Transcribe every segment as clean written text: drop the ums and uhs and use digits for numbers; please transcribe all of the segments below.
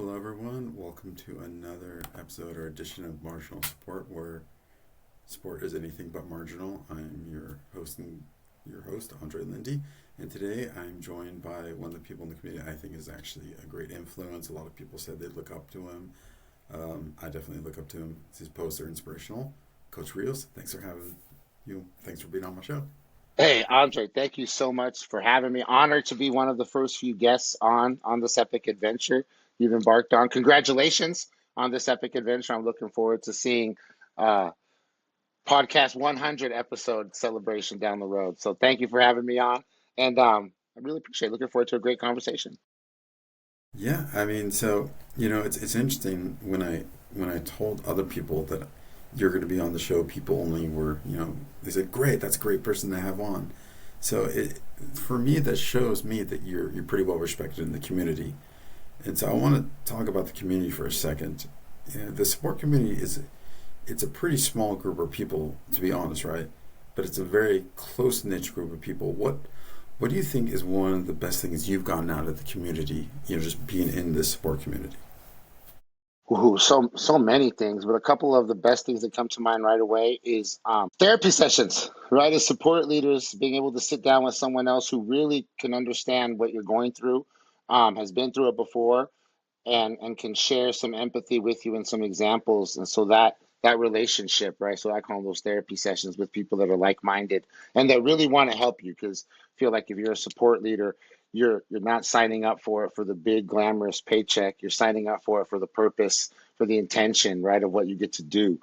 Hello, everyone. Welcome to another episode or edition of Marginal Support, where sport is anything but marginal. I'm your host, Andre Lindy, and today I'm joined by one of the people in the community I think is actually a great influence. A lot of people said they look up to him. I definitely look up to him. His posts are inspirational. Coach Rios, thanks for having you. Thanks for being on my show. Hey, Andre, thank you so much for having me. Honored to be one of the first few guests on this epic adventure you've embarked on. Congratulations on this epic adventure. I'm looking forward to seeing uh, podcast 100 episode celebration down the road. So thank you for having me on, and I really appreciate it. Looking forward to a great conversation. Yeah, I mean, so it's interesting when I told other people that you're going to be on the show. People only were they said, "Great, that's a great person to have on." So for me, that shows me that you're pretty well respected in the community. And so I want to talk about the community for a second. The support community it's a pretty small group of people, to be honest, right? But it's a very close knit group of people. What do you think is one of the best things you've gotten out of the community? Just being in this support community. Ooh, so many things, but a couple of the best things that come to mind right away is therapy sessions, right? As support leaders, being able to sit down with someone else who really can understand what you're going through, has been through it before, and can share some empathy with you and some examples, and so that relationship, right? So I call those therapy sessions with people that are like-minded and that really want to help you, because I feel like if you're a support leader, you're not signing up for it for the big glamorous paycheck. You're signing up for it for the purpose, for the intention, right, of what you get to do.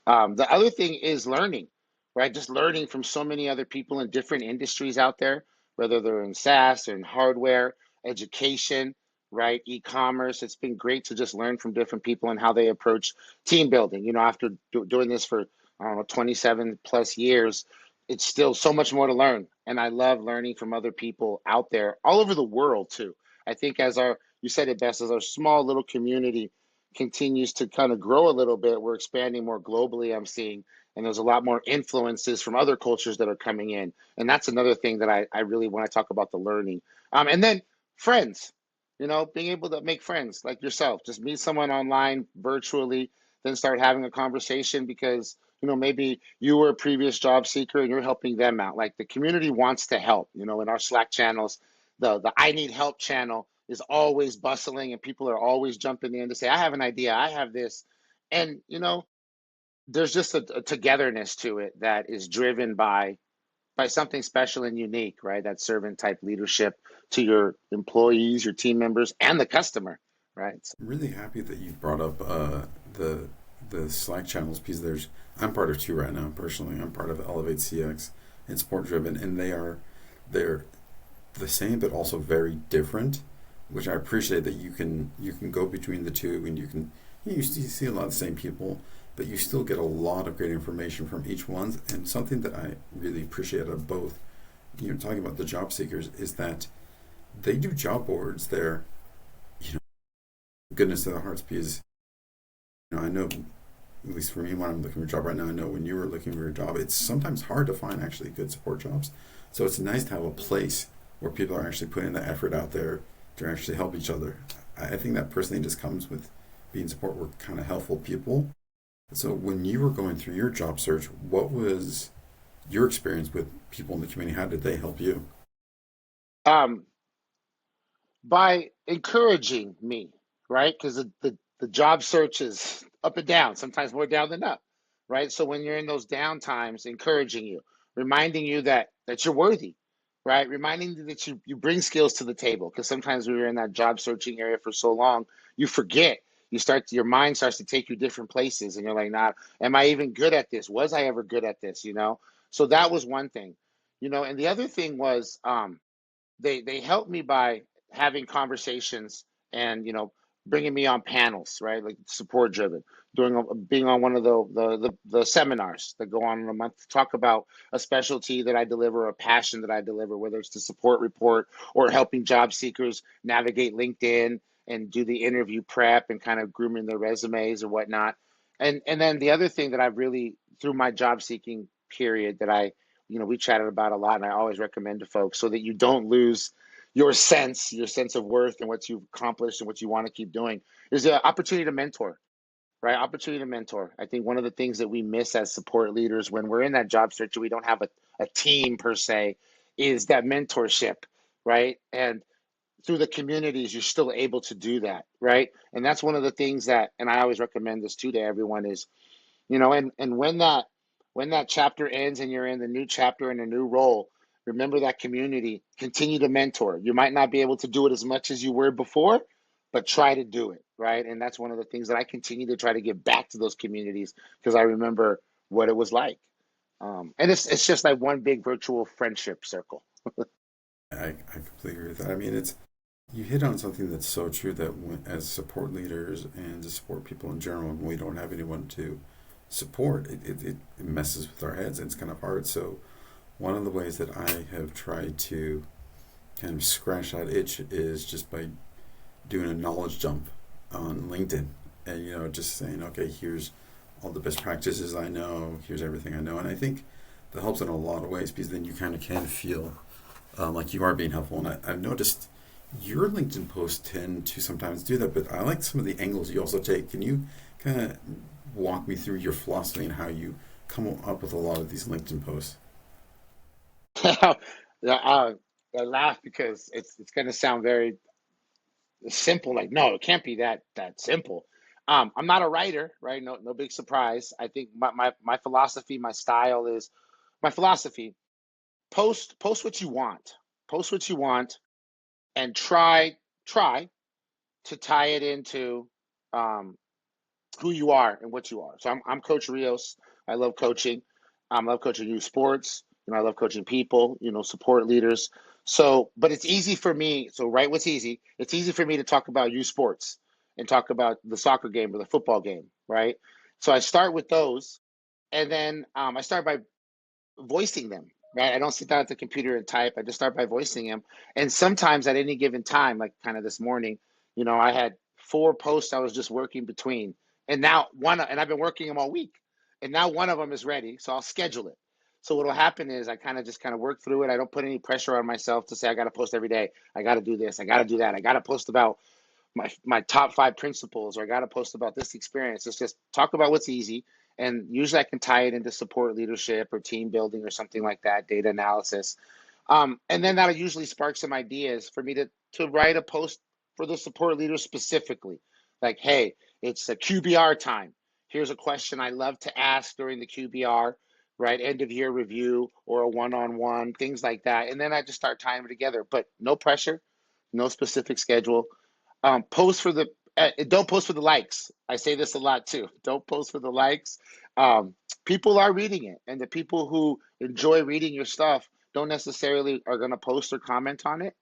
The other thing is learning, right? Just learning from so many other people in different industries out there, whether they're in SaaS or in hardware, education, right? E-commerce. It's been great to just learn from different people and how they approach team building. After doing this for, I don't know, 27 plus years, it's still so much more to learn. And I love learning from other people out there all over the world too. I think you said it best, as our small little community continues to kind of grow a little bit, we're expanding more globally, I'm seeing. And there's a lot more influences from other cultures that are coming in. And that's another thing that I really want to talk about, the learning. And then friends, being able to make friends like yourself, just meet someone online virtually, then start having a conversation because, maybe you were a previous job seeker and you're helping them out. Like, the community wants to help, in our Slack channels, the I need help channel is always bustling and people are always jumping in to say, I have an idea, I have this. And, there's just a togetherness to it that is driven by something special and unique, right? That servant type leadership to your employees, your team members, and the customer, right? I'm really happy that you brought up the the Slack channels piece. I'm part of two right now personally. I'm part of Elevate CX and Support Driven, and they're the same but also very different, which I appreciate that you can go between the two and you see a lot of the same people, but you still get a lot of great information from each one. And something that I really appreciate of both, talking about the job seekers, is that they do job boards there. Goodness to the hearts, because I know, at least for me, when I'm looking for a job right now, I know when you were looking for a job, it's sometimes hard to find actually good support jobs. So it's nice to have a place where people are actually putting the effort out there to actually help each other. I think that personally just comes with being support work, kind of helpful people. So when you were going through your job search, what was your experience with people in the community? How did they help you? Um, by encouraging me, right? Because the job search is up and down, sometimes more down than up, right? So when you're in those down times, encouraging you, reminding you that you're worthy, right? Reminding you that you bring skills to the table. Because sometimes when you're in that job searching area for so long, you forget. Your mind starts to take you different places, and you're like, nah, am I even good at this? Was I ever good at this? So that was one thing, and the other thing was, they helped me by having conversations and bringing me on panels, right? Like support driven, being on one of the seminars that go on in a month to talk about a specialty that I deliver, a passion that I deliver, whether it's the support report or helping job seekers navigate LinkedIn and do the interview prep and kind of grooming their resumes or whatnot. And then the other thing that I've really, through my job seeking period, that we chatted about a lot, and I always recommend to folks, so that your sense of worth and what you've accomplished and what you want to keep doing. There's an opportunity to mentor, right? Opportunity to mentor. I think one of the things that we miss as support leaders when we're in that job search and we don't have a team per se is that mentorship, right? And through the communities, you're still able to do that, right? And that's one of the things that, and I always recommend this too to everyone is, and when that chapter ends and you're in the new chapter in a new role, remember that community, continue to mentor. You might not be able to do it as much as you were before, but try to do it, right? And that's one of the things that I continue to try to give back to those communities because I remember what it was like. And it's just like one big virtual friendship circle. I completely agree with that. I mean, it's you hit on something that's so true that when, as support leaders and to support people in general, when we don't have anyone to support, it messes with our heads and it's kind of hard. So one of the ways that I have tried to kind of scratch that itch is just by doing a knowledge dump on LinkedIn and just saying, okay, here's all the best practices I know, here's everything I know, and I think that helps in a lot of ways because then you kind of can feel like you are being helpful. And I've noticed your LinkedIn posts tend to sometimes do that, but I like some of the angles you also take. Can you kind of walk me through your philosophy and how you come up with a lot of these LinkedIn posts? Yeah, I laugh because it's going to sound very simple. Like, no, it can't be that simple. I'm not a writer, right? No big surprise. I think my philosophy, my style is my philosophy. Post what you want. Post what you want, and try to tie it into um, who you are and what you are. So I'm Coach Rios. I love coaching. I love coaching youth sports. I love coaching people. Support leaders. So, but it's easy for me. So, right, what's easy? It's easy for me to talk about youth sports and talk about the soccer game or the football game, right? So I start with those, and then I start by voicing them, right? I don't sit down at the computer and type. I just start by voicing them. And sometimes at any given time, like kind of this morning, I had four posts I was just working between. And now and I've been working them all week. And now one of them is ready. So I'll schedule it. So what will happen is I kind of work through it. I don't put any pressure on myself to say I got to post every day. I got to do this. I got to do that. I got to post about my top five principles, or I got to post about this experience. It's just talk about what's easy. And usually I can tie it into support leadership or team building or something like that, data analysis. And then that usually sparks some ideas for me to write a post for the support leaders specifically. Like, hey, it's a QBR time. Here's a question I love to ask during the QBR, right? End of year review or a one-on-one, things like that. And then I just start tying them together, but no pressure, no specific schedule. Post for the Don't post for the likes. I say this a lot too. Don't post for the likes. Um, People are reading it, and the people who enjoy reading your stuff don't necessarily are going to post or comment on it,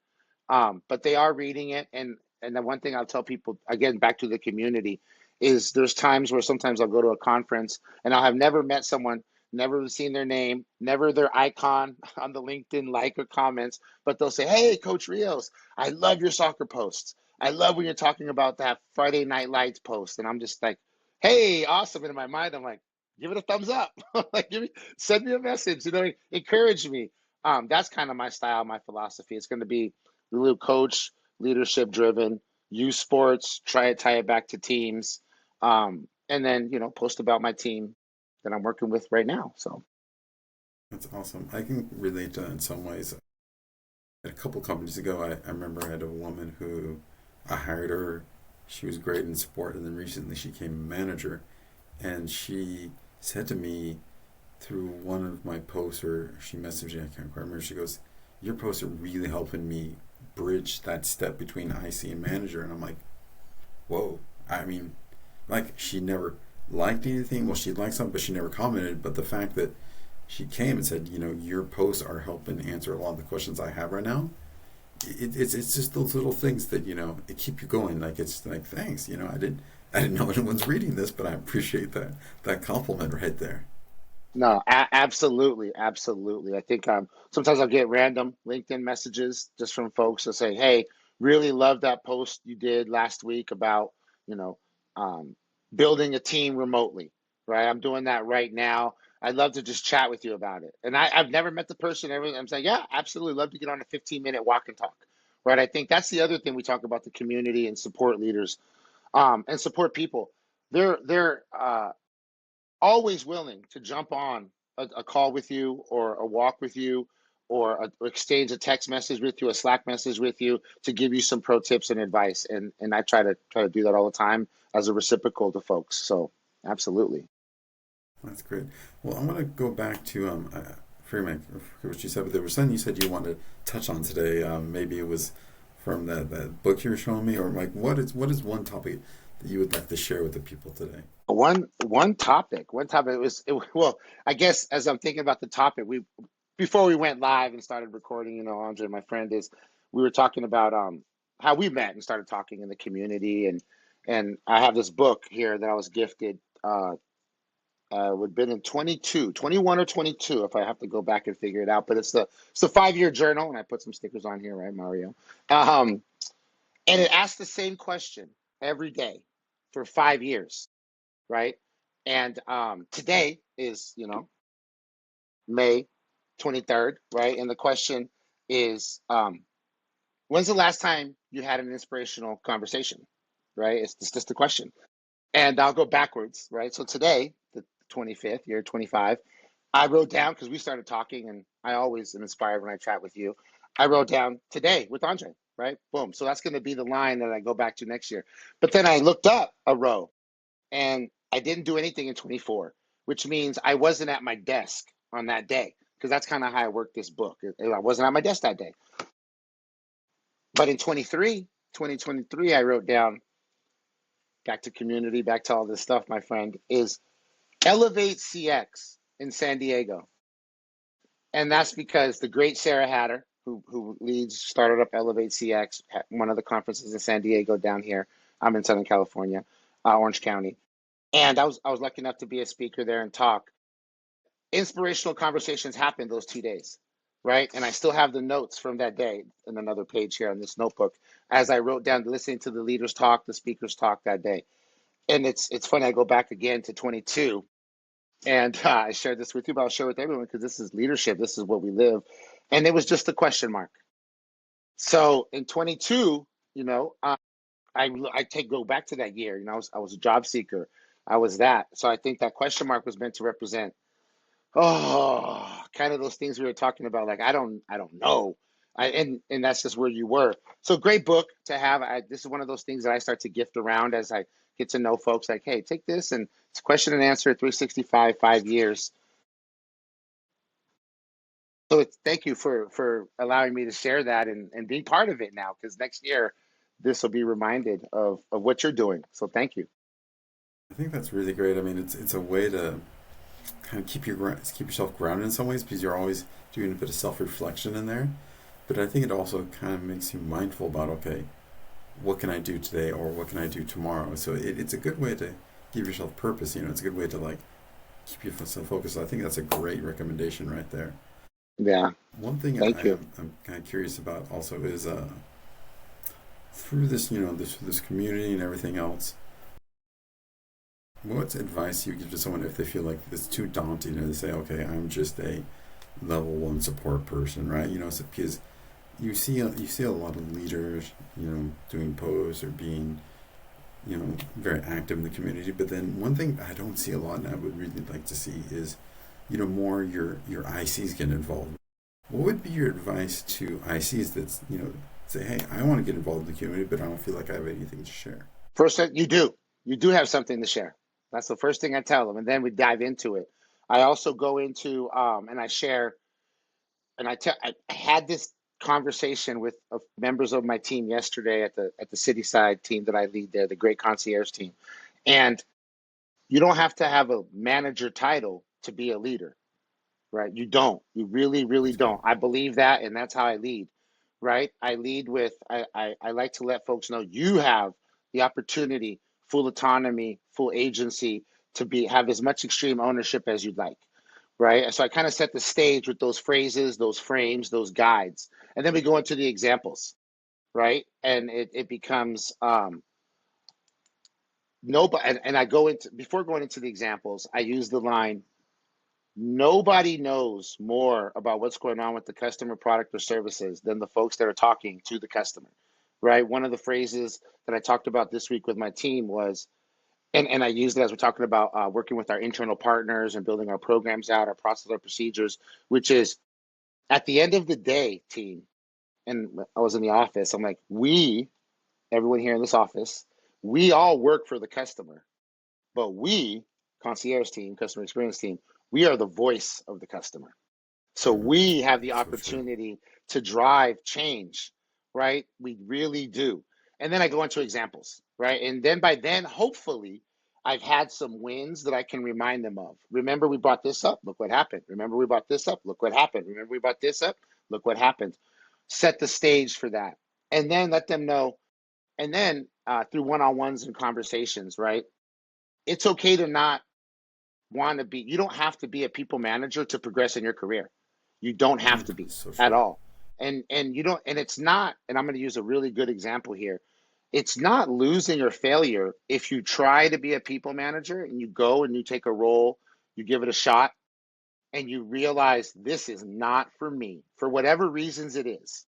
but they are reading it. And the one thing I'll tell people again, back to the community, is there's times where sometimes I'll go to a conference and I'll have never met someone, never seen their name, never their icon on the LinkedIn like or comments, but they'll say, "Hey, Coach Rios, I love your soccer posts. I love when you're talking about that Friday Night Lights post." And I'm just like, "Hey, awesome!" And in my mind, I'm like, "Give it a thumbs up, like send me a message, encourage me." That's kind of my style, my philosophy. It's going to be a little coach leadership driven, use sports, try to tie it back to teams, and then post about my team that I'm working with right now. So That's awesome. I can relate to that in some ways. A couple companies ago, I remember I had a woman who I hired her. She was great in support, and then recently she became a manager. And she said to me through one of my posts, or she messaged me, I can't quite remember. She goes, "Your posts are really helping me bridge that step between IC and manager." And I'm like, whoa. I mean, like she never liked anything. Well, she liked something, but she never commented. But the fact that she came and said, your posts are helping answer a lot of the questions I have right now. It's just those little things that it keep you going. Like it's like thanks. I didn't know anyone's reading this, but I appreciate that compliment right there. no, absolutely, absolutely. I think sometimes I'll get random LinkedIn messages just from folks that say, "Hey, really love that post you did last week about you know um, building a team remotely." Right, I'm doing that right now. I'd love to just chat with you about it. And I've never met the person. I'm saying, yeah, absolutely, love to get on a 15-minute walk and talk. right? I think that's the other thing we talk about the community and support leaders, and support people. They're always willing to jump on a call with you or a walk with you or exchange a text message with you, a Slack message with you to give you some pro tips and advice. And I try to do that all the time as a reciprocal to folks. So absolutely. That's great. Well, I want to go back to forget what you said, but there was something you said you wanted to touch on today. Maybe it was from that book you were showing me, or like what is one topic that you would like to share with the people today? One topic well, I guess as I'm thinking about the topic, we before we went live and started recording, Andre, my friend, is we were talking about how we met and started talking in the community, and I have this book here that I was gifted. Would have been in 22, 21 or 22 if I have to go back and figure it out. But it's the 5 year journal, and I put some stickers on here, right, Mario? Um, and it asks the same question every day for 5 years, right? And today is, May 23rd, right? And the question is, when's the last time you had an inspirational conversation, right? It's just the question. And I'll go backwards, right? So today, the 25th, year 25, I wrote down, because we started talking, and I always am inspired when I chat with you. I wrote down today with Andre, right? Boom. So that's going to be the line that I go back to next year. But then I looked up a row, and I didn't do anything in 24, which means I wasn't at my desk on that day, because that's kind of how I worked this book. I wasn't at my desk that day. But in 2023, I wrote down, back to community, back to all this stuff, my friend, is Elevate CX in San Diego. And that's because the great Sarah Hatter, who started up Elevate CX, one of the conferences in San Diego down here. I'm in Southern California, Orange County. And I was lucky enough to be a speaker there and talk. Inspirational conversations happened those 2 days, right? And I still have the notes from that day in another page here on this notebook as I wrote down, listening to the leaders talk, the speakers talk that day. And it's funny, I go back again to 22, and I shared this with you, but I'll share with everyone because this is leadership. This is what we live. And it was just a question mark. So in 22, I take go back to that year. I was a job seeker. I was that. So I think that question mark was meant to represent, kind of those things we were talking about. Like I don't know. And that's just where you were. So great book to have. This is one of those things that I start to gift around as I get to know folks. Like, hey, take this, and it's question and answer 365, 5 years. So thank you for allowing me to share that and being part of it now, because next year this will be reminded of what you're doing. So thank you. I think that's really great. I mean, it's a way to kind of keep yourself grounded in some ways because you're always doing a bit of self reflection in there. But I think it also kind of makes you mindful about, okay, what can I do today or what can I do tomorrow? So it's a good way to give yourself purpose. It's a good way to like keep yourself focused. So I think that's a great recommendation right there. Yeah, One thing thank you. I'm kind of curious about also is through this, this community and everything else, what's advice you give to someone if they feel like it's too daunting and they say, okay, I'm just a level one support person, right? So, because you see a lot of leaders, doing posts or being, very active in the community. But then one thing I don't see a lot, and I would really like to see is, more your ICs get involved. What would be your advice to ICs that's, say, hey, I want to get involved in the community, but I don't feel like I have anything to share? First, you do have something to share. That's the first thing I tell them, and then we dive into it. I also go into and I share, and I had this conversation with members of my team yesterday at the city side team that I lead there, the Great Concierge team. And you don't have to have a manager title to be a leader, right? You don't. You really, really That's great. don't. I believe that, and that's how I lead, right? I lead with I like to let folks know you have the opportunity, full autonomy, full agency to be have as much extreme ownership as you'd like, right? So I kind of set the stage with those phrases, those frames, those guides, and then we go into the examples, right? And it becomes nobody. And I go into before going into the examples, I use the line, Nobody knows more about what's going on with the customer product or services than the folks that are talking to the customer, right? One of the phrases that I talked about this week with my team was, and I used it as we're talking about working with our internal partners and building our programs out, our process, our procedures, which is at the end of the day, team, and I was in the office, I'm like, everyone here in this office, we all work for the customer, but we, concierge team, customer experience team, we are the voice of the customer. So we have the So true. opportunity to drive change, right? We really do. And then I go into examples, right? And then by then, hopefully, I've had some wins that I can remind them of. Remember, we brought this up. Look what happened. Remember, we brought this up. Look what happened. Remember, we brought this up. Look what happened. Set the stage for that. And then let them know. And then through one on ones and conversations, right? It's okay to not want to be, you don't have to be a people manager to progress in your career. You don't have to be So at true. all. And you don't, and it's not, and I'm going to use a really good example here. It's not losing or failure if you try to be a people manager and you go and you take a role, you give it a shot, and you realize this is not for me for whatever reasons it is.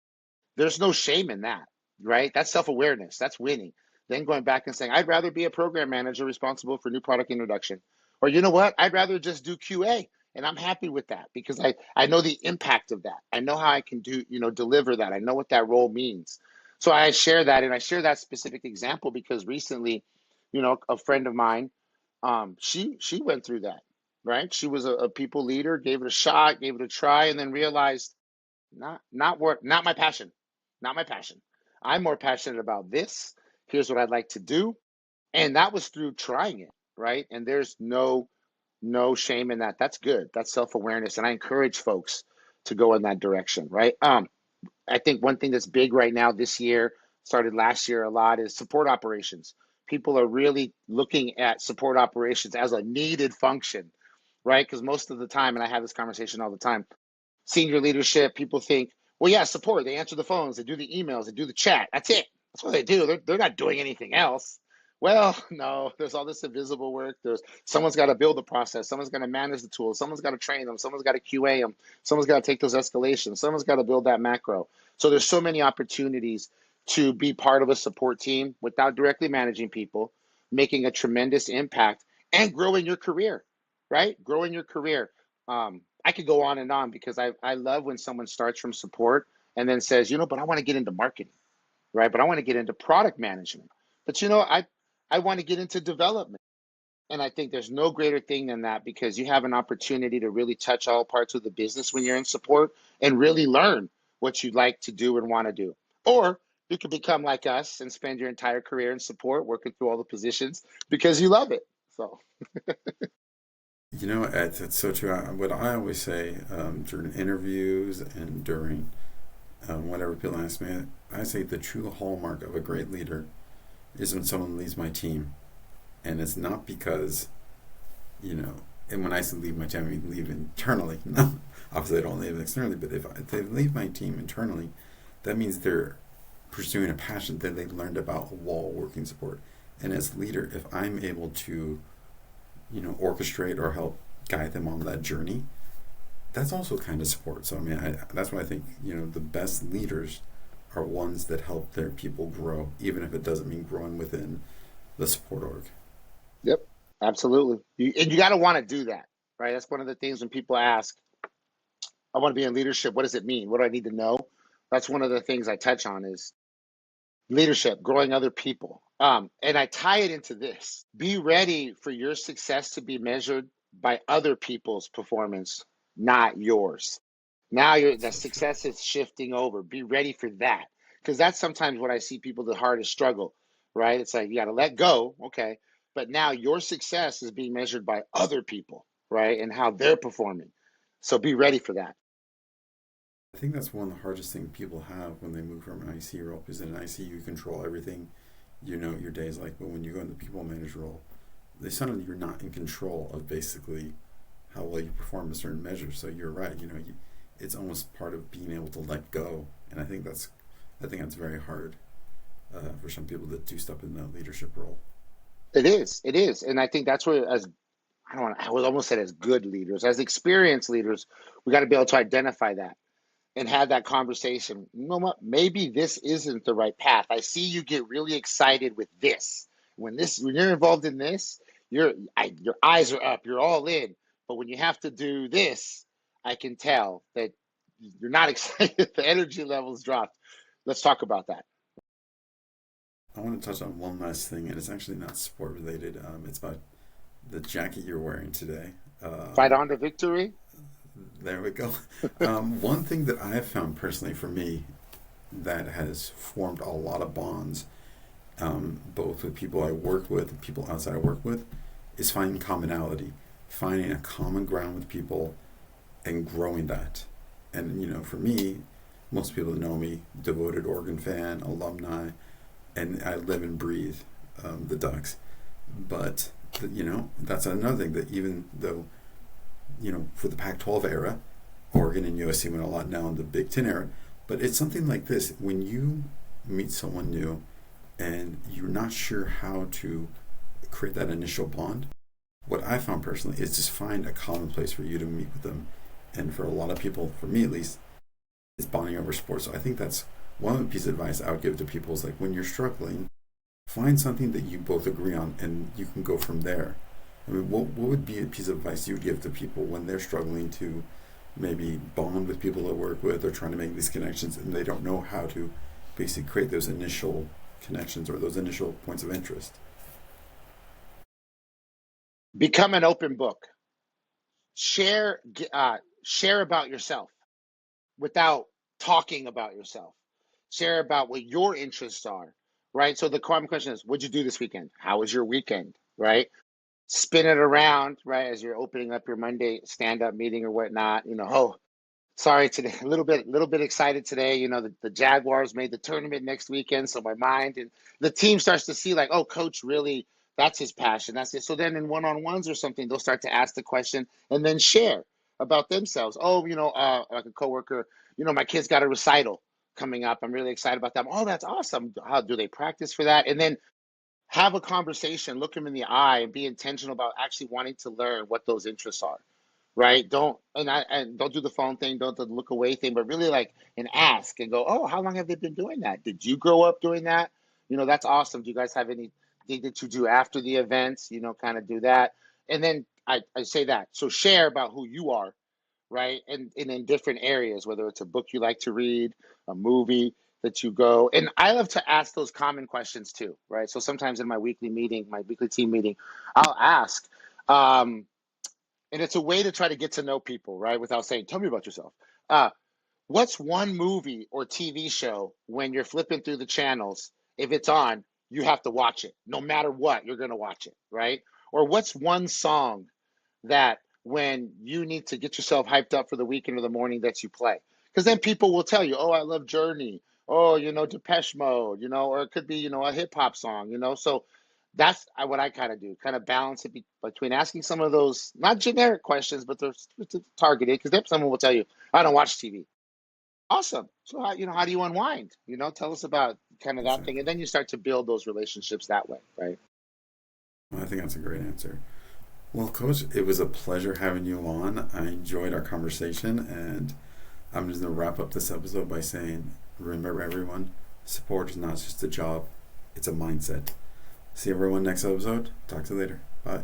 There's no shame in that, right? That's self-awareness. That's winning. Then going back and saying, I'd rather be a program manager responsible for new product introduction. Or you know what? I'd rather just do QA. And I'm happy with that because I know the impact of that. I know how I can do, deliver that. I know what that role means. So I share that, and I share that specific example because recently, a friend of mine, she went through that, right? She was a people leader, gave it a shot, gave it a try, and then realized not my passion. Not my passion. I'm more passionate about this. Here's what I'd like to do. And that was through trying it, right? And there's no shame in that. That's good. That's self-awareness. And I encourage folks to go in that direction, right? I think one thing that's big right now this year, started last year a lot, is support operations. People are really looking at support operations as a needed function, right? Because most of the time, and I have this conversation all the time, senior leadership, people think, well, yeah, support. They answer the phones, they do the emails, they do the chat. That's it. That's what they do. They're not doing anything else. Well, no, there's all this invisible work. There's someone's got to build the process. Someone's got to manage the tools. Someone's got to train them. Someone's got to QA them. Someone's got to take those escalations. Someone's got to build that macro. So there's so many opportunities to be part of a support team without directly managing people, making a tremendous impact and growing your career, right? Growing your career. I could go on and on because I love when someone starts from support and then says, but I want to get into marketing, right? But I want to get into product management. But I want to get into development. And I think there's no greater thing than that because you have an opportunity to really touch all parts of the business when you're in support and really learn what you'd like to do and want to do. Or you could become like us and spend your entire career in support, working through all the positions because you love it. So, It's so true. What I always say during interviews and during whenever people ask me, I say the true hallmark of a great leader is when someone leads my team. And it's not because, and when I say leave my team, I mean leave internally. No, obviously I don't leave externally, but if they leave my team internally, that means they're pursuing a passion that they learned about while working support. And as leader, if I'm able to, orchestrate or help guide them on that journey, that's also kind of support. So I mean, that's why I think the best leaders are ones that help their people grow, even if it doesn't mean growing within the support org. yep, absolutely. And you got to want to do that, right? That's one of the things when people ask, I want to be in leadership. What does it mean? What do I need to know? That's one of the things I touch on is leadership, growing other people. And I tie it into this. Be ready for your success to be measured by other people's performance, not yours. Now the So true. success is shifting over. Be ready for that. Because that's sometimes what I see people the hardest struggle, right? It's like you got to let go, okay. But now your success is being measured by other people, right? And how they're performing. So be ready for that. I think that's one of the hardest things people have when they move from an IC role, because in an IC you control everything, your day's like. But when you go in the people manager role, they suddenly you're not in control of basically how well you perform a certain measure. So you're right. It's almost part of being able to let go, and I think that's very hard for some people that do step in that leadership role. It is. It is. And I think that's where, as don't want I was almost said as good leaders, as experienced leaders, we got to be able to identify that and have that conversation. You know what? Maybe this isn't the right path. I see you get really excited with this. When you're involved in this, your eyes are up, you're all in. But when you have to do this, I can tell that you're not excited. The energy levels dropped. Let's talk about that. I want to touch on one last thing, and it's actually not sport related. It's about the jacket you're wearing today. Fight Um, on to victory. there we go. One thing that I have found personally for me that has formed a lot of bonds, both with people I work with and people outside I work with, is finding commonality, finding a common ground with people and growing that. And, for me, most people that know me, devoted Oregon fan, alumni, and I live and breathe the Ducks. But, that's another thing that even though, for the Pac-12 era, Oregon and USC went a lot now in the Big Ten era, but it's something like this. When you meet someone new and you're not sure how to create that initial bond, what I found personally is just find a common place for you to meet with them. And for a lot of people, for me at least, it's bonding over sports. So I think that's one piece of advice I would give to people is like when you're struggling, find something that you both agree on and you can go from there. I mean, what would be a piece of advice you would give to people when they're struggling to maybe bond with people they work with or trying to make these connections and they don't know how to basically create those initial connections or those initial points of interest? Become an open book. Share share about yourself without talking about yourself. Share about what your interests are, right? So the common question is, what'd you do this weekend? How was your weekend, right? Spin it around, right, as you're opening up your Monday stand-up meeting or whatnot. Oh, sorry today, a little bit excited today. The Jaguars made the tournament next weekend, so my mind and the team starts to see like, oh, coach really, that's his passion. That's it. So then in one-on-ones or something, they'll start to ask the question and then share about themselves. Oh, like a coworker, my kid's got a recital coming up. I'm really excited about them. Oh, that's awesome. How do they practice for that? And then have a conversation, look them in the eye, and be intentional about actually wanting to learn what those interests are, right? Don't do the phone thing, don't the look away thing, but really like and ask and go, oh, how long have they been doing that? Did you grow up doing that? That's awesome. Do you guys have anything that you do after the events? Kind of do that, and then I say that. So share about who you are, right? And in different areas, whether it's a book you like to read, a movie that you go. And I love to ask those common questions too, right? So sometimes in my weekly meeting, my weekly team meeting, I'll ask, um, and it's a way to try to get to know people, right? Without saying, tell me about yourself. Uh, what's one movie or TV show when you're flipping through the channels, if it's on, you have to watch it. No matter what, you're going to watch it, right? Or what's one song that when you need to get yourself hyped up for the weekend or the morning that you play? Because then people will tell you, oh, I love Journey. Oh, Depeche Mode, or it could be, a hip hop song. So that's what I kind of do, kind of balance it between asking some of those, not generic questions, but they're targeted, because then someone will tell you, I don't watch TV. Awesome. So how do you unwind? Tell us about kind of that thing. And Exactly. then you start to build those relationships that way, right? Well, I think that's a great answer. Well, Coach, it was a pleasure having you on. I enjoyed our conversation, and I'm just going to wrap up this episode by saying remember, everyone, support is not just a job, it's a mindset. See everyone next episode. Talk to you later. Bye.